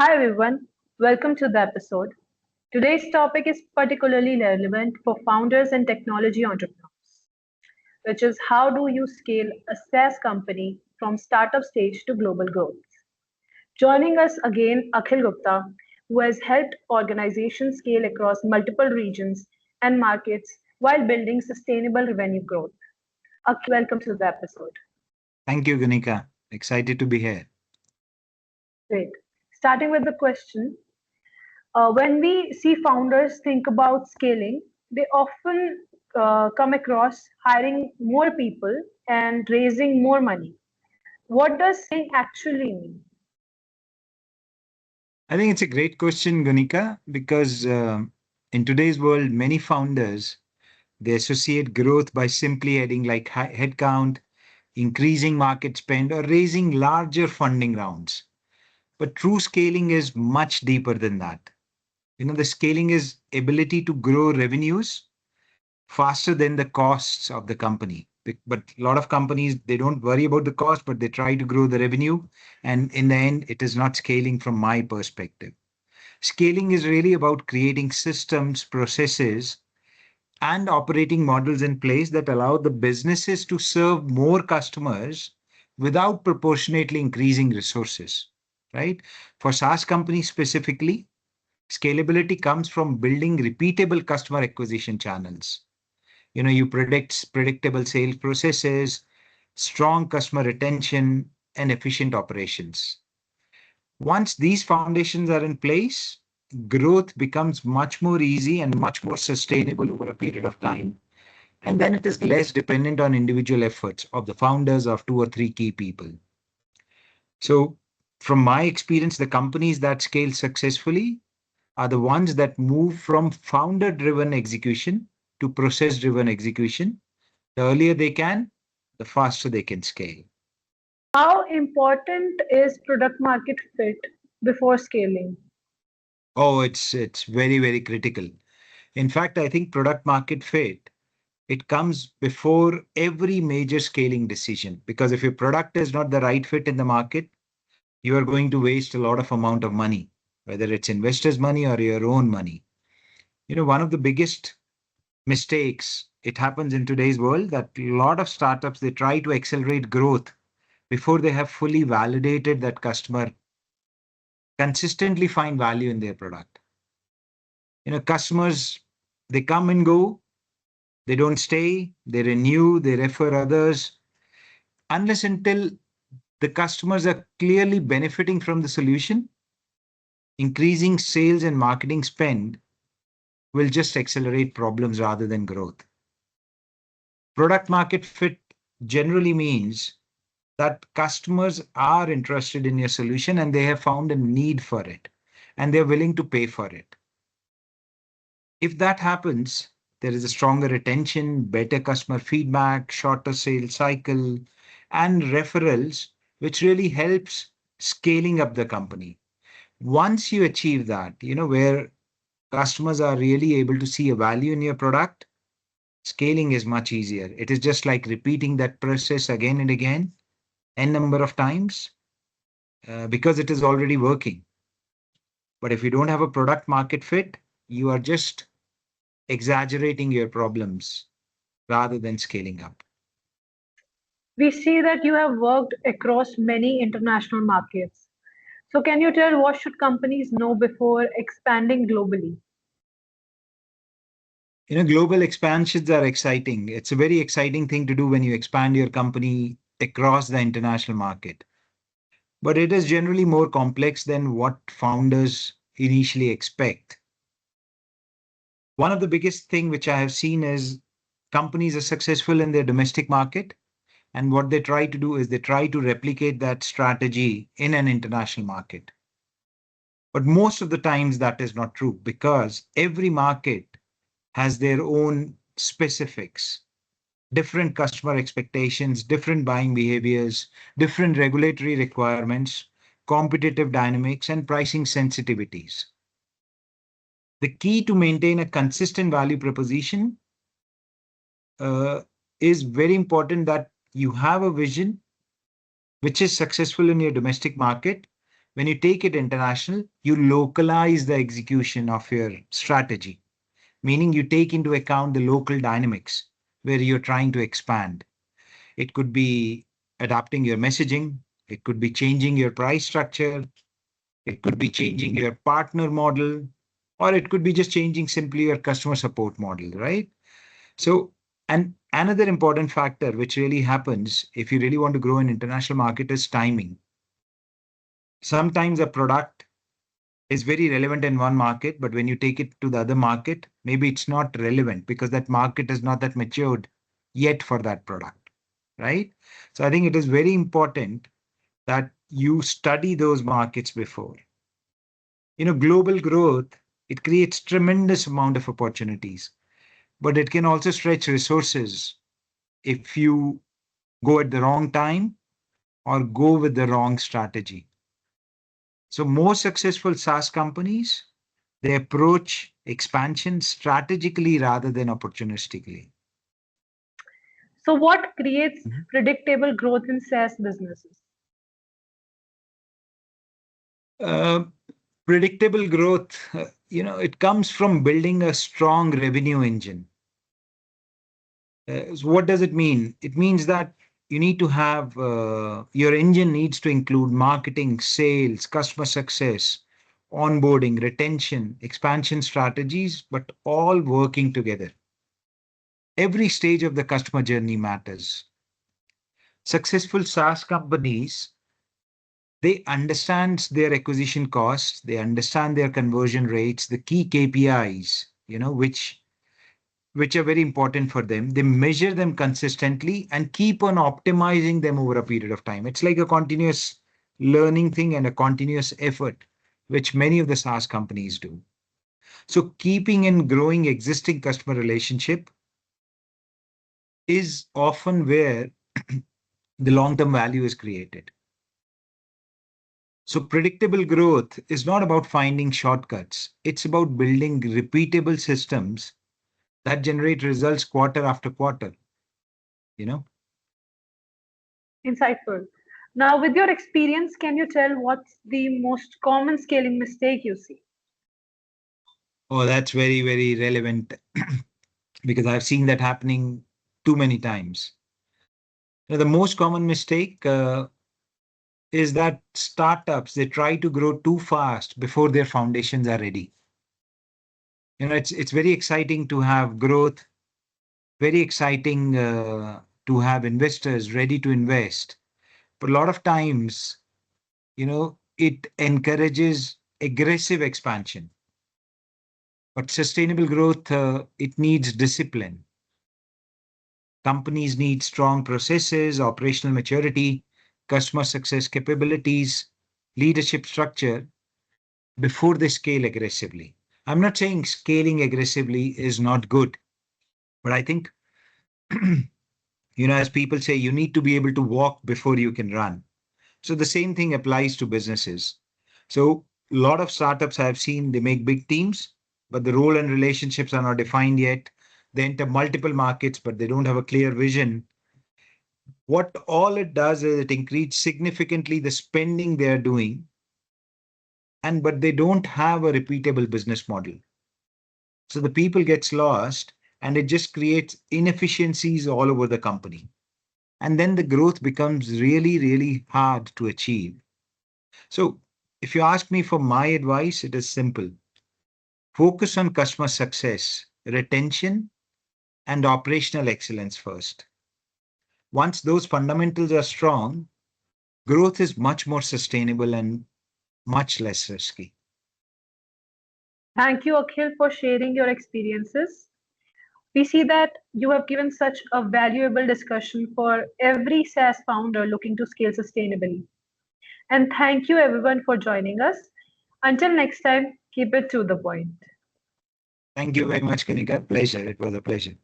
Hi everyone, welcome to the episode. Today's topic is particularly relevant for founders and technology entrepreneurs, which is how do you scale a SaaS company from startup stage to global growth? Joining us again, Akhil Gupta, who has helped organizations scale across multiple regions and markets while building sustainable revenue growth. Akhil, welcome to the episode. Thank you, Gunika. Excited to be here. Great. Starting with the question, when we see founders think about scaling, they often come across hiring more people and raising more money. What does scaling actually mean? I think it's a great question, Gunika, because in today's world, many founders they associate growth by simply adding like headcount, increasing market spend, or raising larger funding rounds. But true scaling is much deeper than that. The scaling is ability to grow revenues faster than the costs of the company. But a lot of companies, they don't worry about the cost, but they try to grow the revenue. And in the end, it is not scaling from my perspective. Scaling is really about creating systems, processes, and operating models in place that allow the businesses to serve more customers without proportionately increasing resources, right? For SaaS companies specifically, scalability comes from building repeatable customer acquisition channels. You predict predictable sales processes, strong customer retention, and efficient operations. Once these foundations are in place, growth becomes much more easy and much more sustainable over a period of time. And then it is less dependent on individual efforts of the founders of two or three key people. So, from my experience, the companies that scale successfully are the ones that move from founder driven execution to process driven execution. The earlier they can, the faster they can scale. How important is product market fit before scaling? Oh, it's very, very critical. In fact, I think product market fit, it comes before every major scaling decision. Because if your product is not the right fit in the market, you are going to waste a lot of amount of money, whether it's investors' money or your own money. One of the biggest mistakes, it happens in today's world that a lot of startups, they try to accelerate growth before they have fully validated that customer consistently find value in their product. Customers, they come and go, they don't stay, they renew, they refer others, unless until the customers are clearly benefiting from the solution. Increasing sales and marketing spend will just accelerate problems rather than growth. Product market fit generally means that customers are interested in your solution and they have found a need for it and they're willing to pay for it. If that happens, there is a stronger retention, better customer feedback, shorter sales cycle, and referrals, which really helps scaling up the company. Once you achieve that, where customers are really able to see a value in your product, scaling is much easier. It is just like repeating that process again and again, n number of times, because it is already working. But if you don't have a product market fit, you are just exaggerating your problems rather than scaling up. We see that you have worked across many international markets. So, can you tell what should companies know before expanding globally? Global expansions are exciting. It's a very exciting thing to do when you expand your company across the international market. But it is generally more complex than what founders initially expect. One of the biggest thing which I have seen is companies are successful in their domestic market. And what they try to do is they try to replicate that strategy in an international market. But most of the times that is not true because every market has their own specifics, different customer expectations, different buying behaviors, different regulatory requirements, competitive dynamics, and pricing sensitivities. The key to maintain a consistent value proposition uh, is very important that you have a vision which is successful in your domestic market, When you take it international, you localize the execution of your strategy, meaning you take into account the local dynamics where you're trying to expand. It could be adapting your messaging, it could be changing your price structure, it could be changing your partner model, or it could be just changing simply your customer support model, right? So, and another important factor which really happens if you really want to grow in international market is timing. Sometimes a product is very relevant in one market, but when you take it to the other market, maybe it's not relevant because that market is not that matured yet for that product, right? So I think it is very important that you study those markets before. Global growth, it creates tremendous amount of opportunities, but it can also stretch resources if you go at the wrong time or go with the wrong strategy. So most successful SaaS companies, they approach expansion strategically rather than opportunistically. So, what creates Mhm. predictable growth in SaaS businesses? Uh, Predictable growth, it comes from building a strong revenue engine. So what does it mean? It means that you need to have your engine needs to include marketing, sales, customer success, onboarding, retention, expansion strategies, but all working together. Every stage of the customer journey matters. Successful SaaS companies, they understand their acquisition costs, they understand their conversion rates, the key KPIs, which are very important for them. They measure them consistently and keep on optimizing them over a period of time. It's like a continuous learning thing and a continuous effort, which many of the SaaS companies do. So keeping and growing existing customer relationship is often where the long-term value is created. So predictable growth is not about finding shortcuts. It's about building repeatable systems that generate results quarter after quarter, you know? Insightful. Now, with your experience, can you tell what's the most common scaling mistake you see? Oh, that's very, very relevant because I've seen that happening too many times. The most common mistake is that startups, they try to grow too fast before their foundations are ready. It's very exciting to have growth, very exciting to have investors ready to invest. But a lot of times, it encourages aggressive expansion. But sustainable growth, it needs discipline. Companies need strong processes, operational maturity, customer success capabilities, leadership structure before they scale aggressively. I'm not saying scaling aggressively is not good, but I think, as people say, you need to be able to walk before you can run. So the same thing applies to businesses. So a lot of startups I've seen, they make big teams, but the role and relationships are not defined yet. They enter multiple markets, but they don't have a clear vision. What all it does is it increases significantly the spending they're doing, and but they don't have a repeatable business model. So the people gets lost and it just creates inefficiencies all over the company. And then the growth becomes really, really hard to achieve. So if you ask me for my advice, it is simple. Focus on customer success, retention, and operational excellence first. Once those fundamentals are strong, growth is much more sustainable and much less risky. Thank you, Akhil, for sharing your experiences. We see that you have given such a valuable discussion for every SaaS founder looking to scale sustainably. And thank you, everyone, for joining us. Until next time, keep it to the point. Thank you very much, Kanika. Pleasure. It was a pleasure.